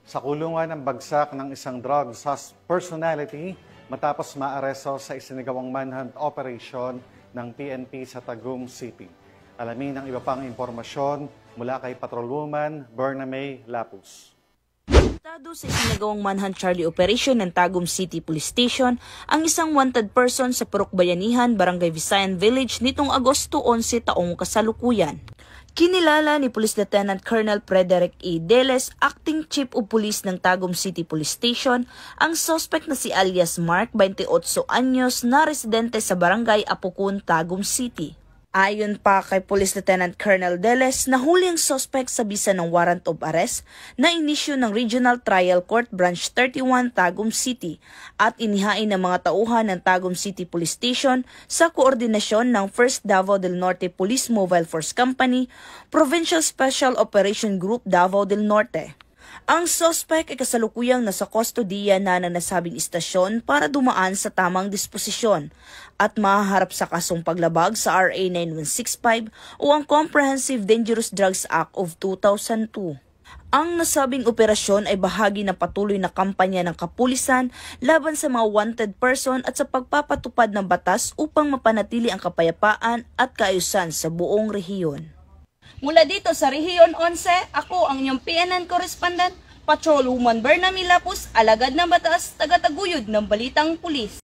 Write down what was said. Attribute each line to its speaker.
Speaker 1: Sa kulungan ng bagsak ng isang drug sus personality matapos maaresto sa isinagawang manhunt operation ng PNP sa Tagum City. Alamin ang iba pang impormasyon mula kay Patrolwoman Berna May Lapus.
Speaker 2: Sa isinagawang manhunt Charlie operation ng Tagum City Police Station ang isang wanted person sa Purok Bayanihan, Barangay Visayan Village nitong Agosto 11 taong kasalukuyan. Kinilala ni Police Lieutenant Colonel Frederick E. Deles, Acting Chief of Police ng Tagum City Police Station, ang suspect na si alias Mark, 28 anyos, na residente sa Barangay Apukun, Tagum City. Ayon pa kay Police Lieutenant Colonel Deles, nahuli ang suspect sa bisa ng warrant of arrest na inisyu ng Regional Trial Court Branch 31 Tagum City at inihain ng mga tauhan ng Tagum City Police Station sa koordinasyon ng 1st Davao del Norte Police Mobile Force Company, Provincial Special Operation Group Davao del Norte. Ang suspect ay kasalukuyang nasa kustodiya na ng nasabing istasyon para dumaan sa tamang disposisyon at mahaharap sa kasong paglabag sa RA 9165 o ang Comprehensive Dangerous Drugs Act of 2002. Ang nasabing operasyon ay bahagi ng patuloy na kampanya ng kapulisan laban sa mga wanted person at sa pagpapatupad ng batas upang mapanatili ang kapayapaan at kaayusan sa buong rehiyon.
Speaker 3: Mula dito sa Rehiyon 11, ako ang inyong PNN correspondent, Patrolwoman Berna May Lapus, alagad ng batas, taga-taguyod ng Balitang Pulis.